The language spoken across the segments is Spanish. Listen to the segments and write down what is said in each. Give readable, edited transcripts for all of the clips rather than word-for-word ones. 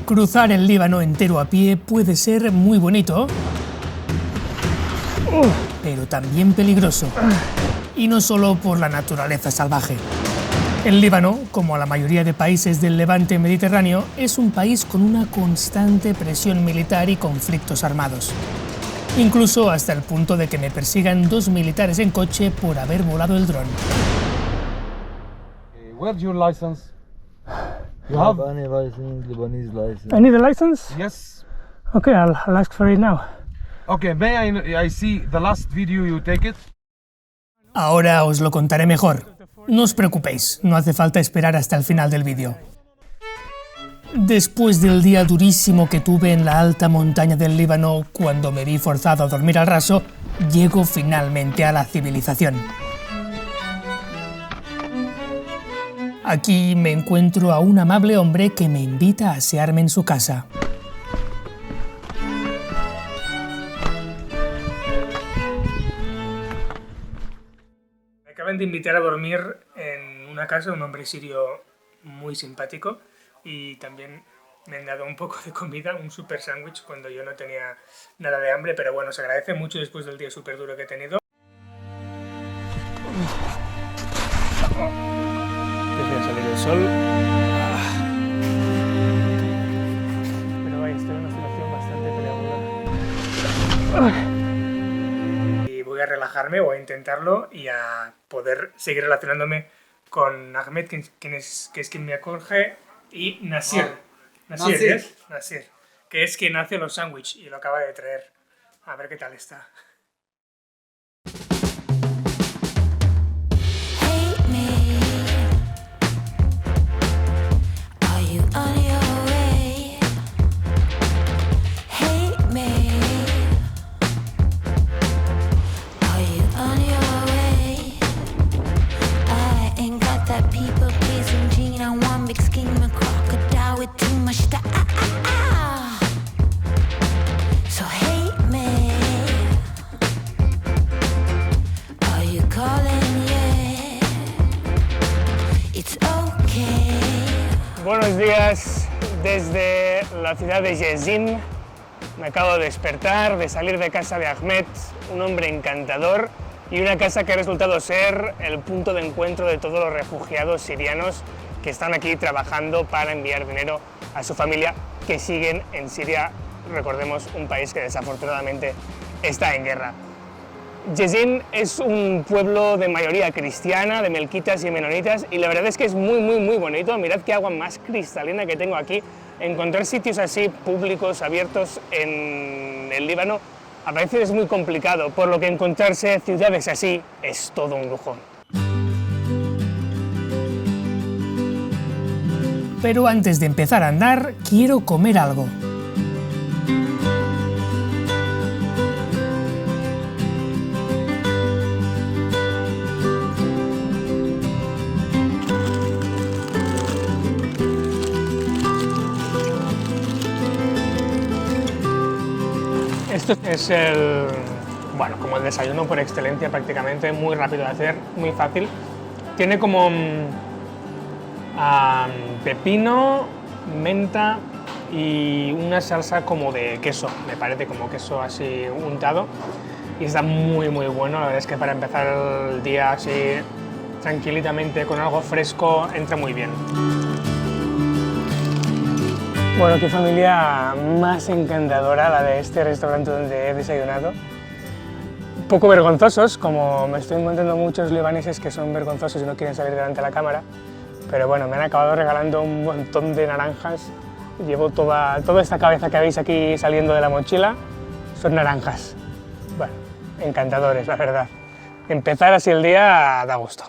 Cruzar el Líbano entero a pie puede ser muy bonito, pero también peligroso. Y no solo por la naturaleza salvaje. El Líbano, como la mayoría de países del levante mediterráneo, es un país con una constante presión militar y conflictos armados. Incluso hasta el punto de que me persigan 2 militares en coche por haber volado el dron. Where's your license? You have have? any license, Lebanese license. I need a license? Yes. Okay, I'll ask for it now. Okay, may I see the last video you take it? Ahora os lo contaré mejor. No os preocupéis, no hace falta esperar hasta el final del vídeo. Después del día durísimo que tuve en la alta montaña del Líbano, cuando me vi forzado a dormir al raso, llego finalmente a la civilización. Aquí me encuentro a un amable hombre que me invita a asearme en su casa. Me acaban de invitar a dormir en una casa, un hombre sirio muy simpático, y también me han dado un poco de comida, un super sándwich cuando yo no tenía nada de hambre, pero bueno, se agradece mucho después del día súper duro que he tenido. Empieza a salir el sol. Pero vaya, estoy en una situación bastante peleaguda. Y voy a relajarme, voy a intentarlo y a poder seguir relacionándome con Ahmed, que es quien me acoge, y Nasir. Nasir, que es quien hace los sándwiches y lo acaba de traer. A ver qué tal está. Buenos días desde la ciudad de Jezin. Me acabo de despertar, de salir de casa de Ahmed, un hombre encantador, y una casa que ha resultado ser el punto de encuentro de todos los refugiados sirianos que están aquí trabajando para enviar dinero a su familia, que siguen en Siria, recordemos, un país que desafortunadamente está en guerra. Jezin es un pueblo de mayoría cristiana, de melquitas y menonitas, y la verdad es que es muy bonito. Mirad qué agua más cristalina que tengo aquí. Encontrar sitios así públicos, abiertos en el Líbano, a veces es muy complicado, por lo que encontrarse ciudades así es todo un lujo. Pero antes de empezar a andar, quiero comer algo. Esto es como el desayuno por excelencia prácticamente, muy rápido de hacer, muy fácil. Tiene como pepino, menta y una salsa como de queso, me parece, como queso así untado. Y está muy bueno, la verdad es que para empezar el día así tranquilamente con algo fresco entra muy bien. Bueno, qué familia más encantadora la de este restaurante donde he desayunado. Un poco vergonzosos, como me estoy encontrando muchos libaneses que son vergonzosos y no quieren salir delante de la cámara. Pero bueno, me han acabado regalando un montón de naranjas. Llevo toda esta cabeza que veis aquí saliendo de la mochila, son naranjas. Bueno, encantadores, la verdad. Empezar así el día da gusto.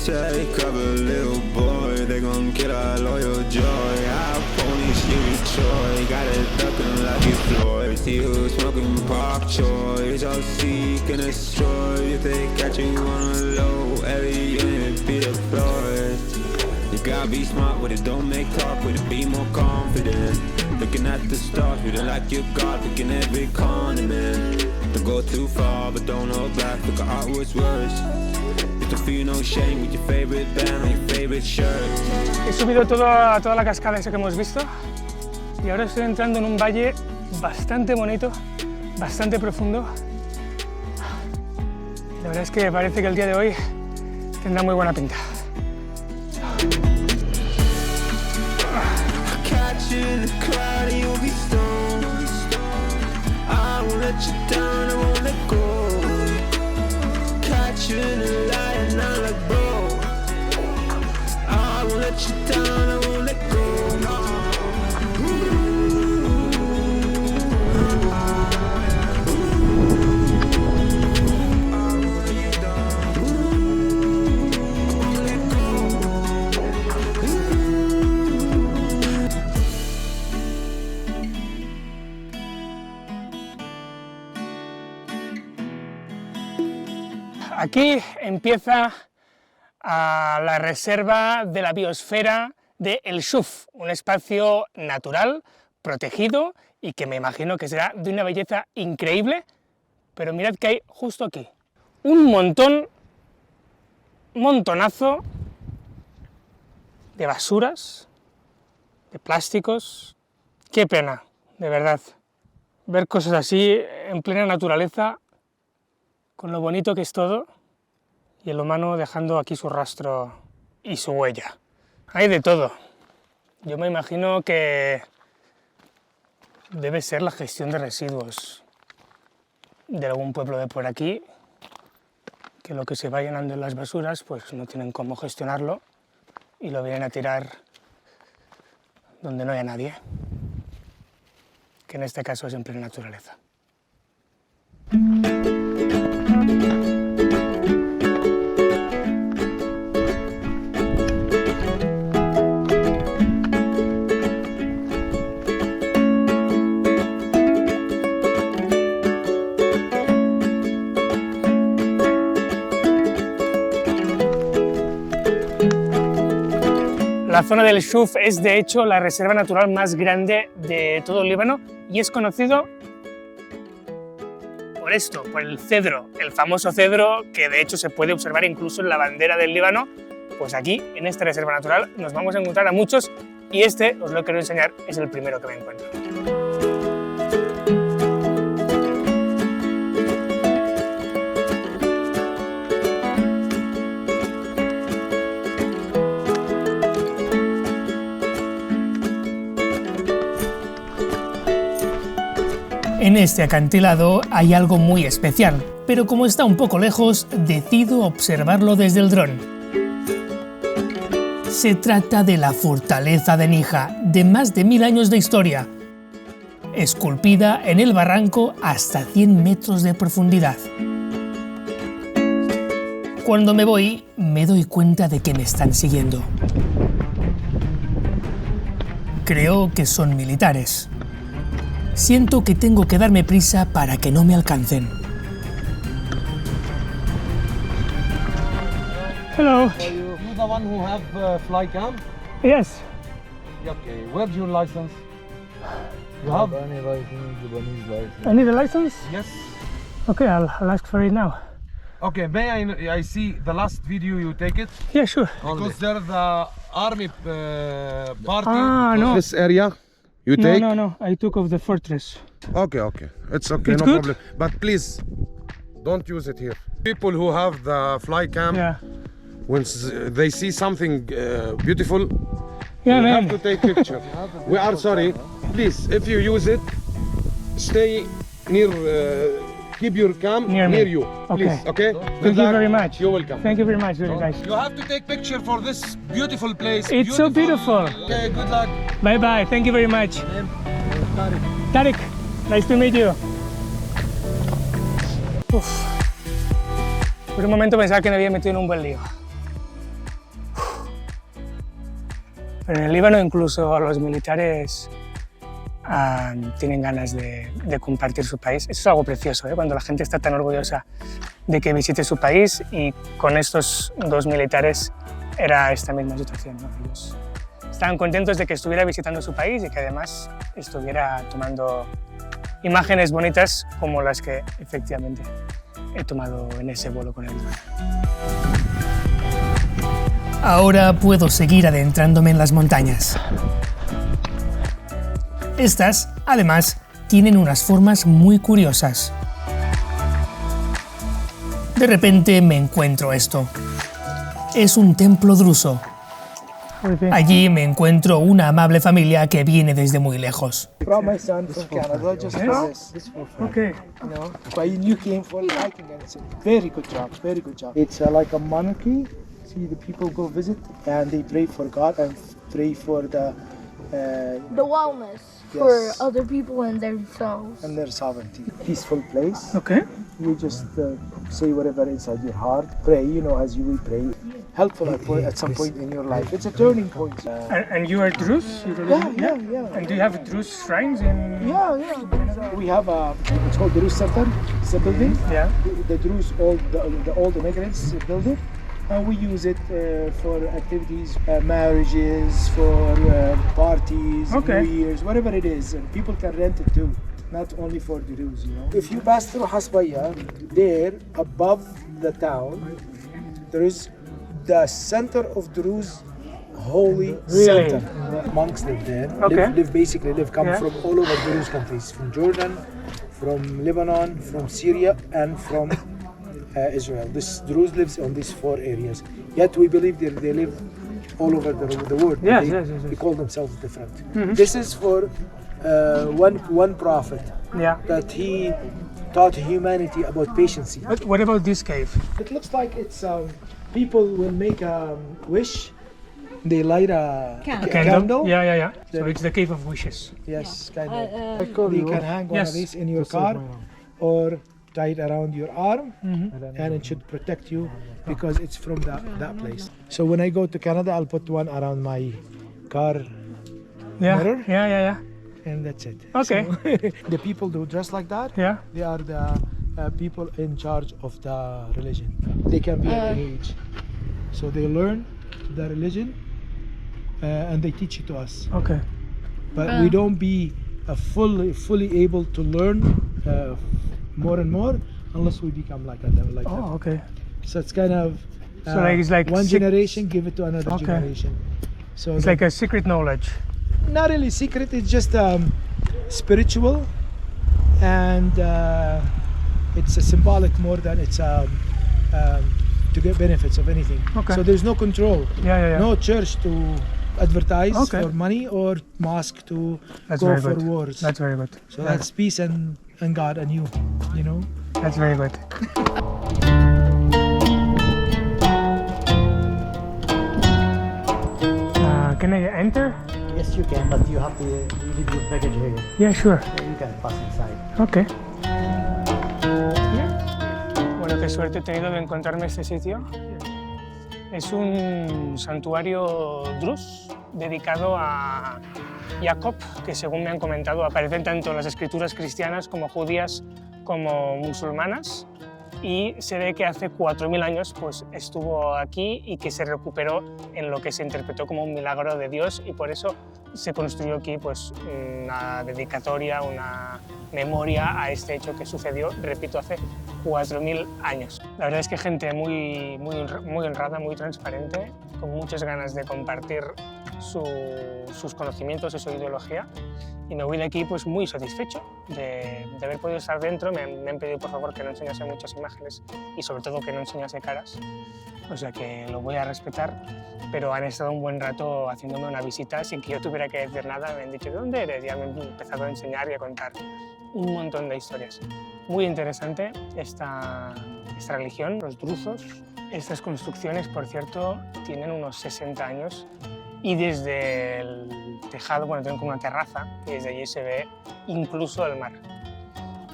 Take cover, little boy, they gon' get all your joy. Our ponies, you be Troy, got it ducking like you Floyd. Still smoking pop choice, all seek and destroy. If they catch you on a low, every unit be deployed. You gotta be smart with it, don't make talk with it, be more confident. Looking at the stars, feeling like you got, picking every condiment. Don't go too far, but don't hold back, look at what's worse. To feel no shame with your favorite band or your favorite shirt. He subido toda la cascada esa que hemos visto y ahora estoy entrando en un valle bastante bonito, bastante profundo. La verdad es que parece que el día de hoy tendrá muy buena pinta. Catch you in the crowd and you'll be stoned. I won't let you down, I won't let go. Catch you in the light and I'm like, bro, I won't let you down, I won't let go. Aquí empieza la reserva de la biosfera de El Chouf, un espacio natural, protegido y que me imagino que será de una belleza increíble, pero mirad que hay justo aquí un montonazo de basuras, de plásticos. Qué pena, de verdad, ver cosas así en plena naturaleza, con lo bonito que es todo, y el humano dejando aquí su rastro y su huella. Hay de todo. Yo me imagino que debe ser la gestión de residuos de algún pueblo de por aquí, que lo que se va llenando en las basuras pues no tienen cómo gestionarlo y lo vienen a tirar donde no haya nadie, que en este caso es en plena naturaleza. La zona del Chouf es de hecho la reserva natural más grande de todo el Líbano y es conocido por esto, por el cedro, el famoso cedro que de hecho se puede observar incluso en la bandera del Líbano. Pues aquí, en esta reserva natural, nos vamos a encontrar a muchos y este, os lo quiero enseñar, es el primero que me encuentro. En este acantilado hay algo muy especial, pero como está un poco lejos, decido observarlo desde el dron. Se trata de la fortaleza de Nija, de más de 1000 años de historia, esculpida en el barranco hasta 100 metros de profundidad. Cuando me voy, me doy cuenta de que me están siguiendo. Creo que son militares. Siento que tengo que darme prisa para que no me alcancen. Hello. You the one who have fly cam? Yes. Okay. Where's your license? You have? Lebanese license, Lebanese license. I need a license? Yes. Okay, I'll ask for it now. Okay. May I see the last video you take it? Yeah, sure. Because there's the army party. Ah, no. This area you No, take? no. I took off the fortress. Okay. It's okay, It's no good? problem. But please, don't use it here. People who have the fly cam, Yeah. when they see something beautiful, Yeah, you man. have to take picture. We are sorry. Please, if you use it, stay near, keep your cam Near me. you. Okay. Please, okay? Thank you very much. You're welcome. Thank you very much, really guys. You have to take picture for this beautiful place. It's so beautiful. Okay. Good luck. Bye bye. Thank you very much. Tariq, nice to meet you. Uf. Por un momento pensaba que me había metido en un buen lío. Uf. Pero en el Líbano incluso los militares tienen ganas de compartir su país. Eso es algo precioso, ¿eh? Cuando la gente está tan orgullosa de que visite su país, y con estos dos militares era esta misma situación, ¿no? Ellos estaban contentos de que estuviera visitando su país y que además estuviera tomando imágenes bonitas como las que efectivamente he tomado en ese vuelo con el dron. Ahora puedo seguir adentrándome en las montañas. Estas, además, tienen unas formas muy curiosas. De repente me encuentro esto. Es un templo druso. Allí me encuentro una amable familia que viene desde muy lejos. Brought my son from Canada just for this. This for fun. Okay. You know, but you came for hiking and it's a very good job, very good job. It's like a monarchy. See, the people go visit and they pray for God and pray for the wellness for Yes. other people and themselves. and their sovereignty. Peaceful place. Okay. You just say whatever inside your heart. Pray, you know, as you will pray. Helpful at some point in your life. It's a turning point. And you are Druze? Yeah. And do you have Druze shrines in? Yeah. We have it's called Druze Center. It's a building. Yeah. The Druze, the old immigrants build it. And we use it for activities, marriages, for parties, Okay. New Year's, whatever it is. And people can rent it too, not only for the Druze, you know. If you pass through Hasbaya, there, above the town, there is the center of Druze holy Really? center. Monks live there. Okay. Come Yeah. from all over Druze countries, from Jordan, from Lebanon, from Syria, and from Israel. This Druze lives on these 4 areas. Yet we believe they live all over the world. Yes, they, yes. they call themselves different. This is for one prophet Yeah. that he taught humanity about patience. But what about this cave? It looks like it's people will make a wish. They light a candle. Yeah. So it's the cave of wishes. Yes, kind of. You can hang one Yes. of these in your car or tie it around your arm, and it should protect you because it's from that place. So when I go to Canada, I'll put one around my car, Yeah. Mirror? Yeah. and that's it. Okay. So, the people who dress like that, Yeah. they are the people in charge of the religion. They can be any age, so they learn the religion and they teach it to us. Okay. But we don't be fully able to learn more and more unless we become like that. Oh, okay. So it's kind of So like it's like one sec- generation give it to another Okay. generation. So It's like a secret knowledge. not really secret. It's just spiritual, and it's a symbolic more than it's to get benefits of anything. Okay. So there's no control. Yeah. No church to advertise Okay. for money or mosque to That's go very for good. wars. That's very good. So that's peace and God and you know. That's very good. Can I enter? Yes, you can, but you have to leave your baggage here. Yeah, sure. You can pass inside. Okay. Bueno, qué suerte he tenido de encontrarme este sitio. Es un santuario Druze dedicado a Jacob, que según me han comentado aparecen tanto en las escrituras cristianas como judías como musulmanas, y se ve que hace 4.000 años pues, estuvo aquí y que se recuperó en lo que se interpretó como un milagro de Dios, y por eso se construyó aquí pues, una dedicatoria, una memoria a este hecho que sucedió, repito, hace 4.000 años. La verdad es que gente muy honrada, muy transparente, con muchas ganas de compartir sus conocimientos y su ideología, y me voy de aquí pues muy satisfecho de haber podido estar dentro. Me han pedido por favor que no enseñase muchas imágenes y sobre todo que no enseñase caras, o sea que lo voy a respetar, pero han estado un buen rato haciéndome una visita sin que yo tuviera que decir nada. Me han dicho ¿de dónde eres? Y ya me han empezado a enseñar y a contar un montón de historias. Muy interesante esta religión, los druzos. Estas construcciones, por cierto, tienen unos 60 años y desde el tejado, bueno, tienen como una terraza y desde allí se ve incluso el mar,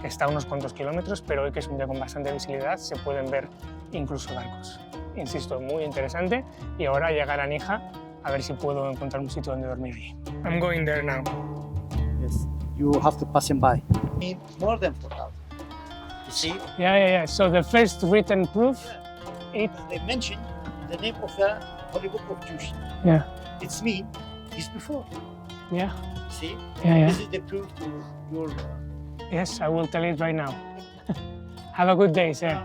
que está a unos cuantos kilómetros, pero hoy que es un día con bastante visibilidad se pueden ver incluso barcos. Insisto, muy interesante, y ahora llegar a Nija a ver si puedo encontrar un sitio donde dormir allí. I'm going there now. Yes, you have to pass him by. Need more than 4,000. You see, Yeah. So the first written proof, they mention the name of the Holy Book of Jews. Yeah. It's mean is before. Yeah. See, Yeah. this is the proof to your. Yes, I will tell it right now. Have a good day, sir.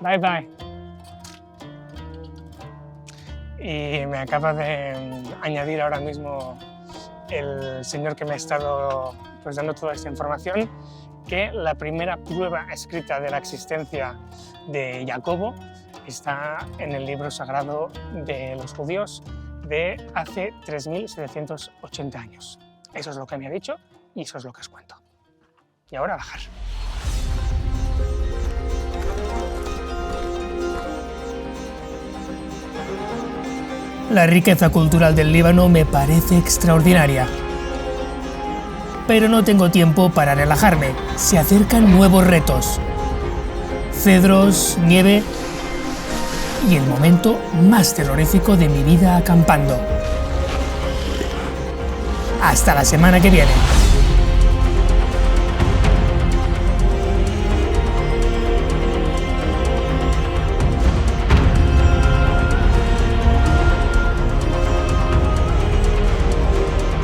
Bye bye. y me acaba de añadir ahora mismo el señor que me ha estado pues, dando toda esta información, que la primera prueba escrita de la existencia de Jacobo está en el libro sagrado de los judíos de hace 3.780 años. Eso es lo que me ha dicho y eso es lo que os cuento. Y ahora a bajar. La riqueza cultural del Líbano me parece extraordinaria. Pero no tengo tiempo para relajarme. Se acercan nuevos retos. Cedros, nieve y el momento más terrorífico de mi vida acampando. Hasta la semana que viene.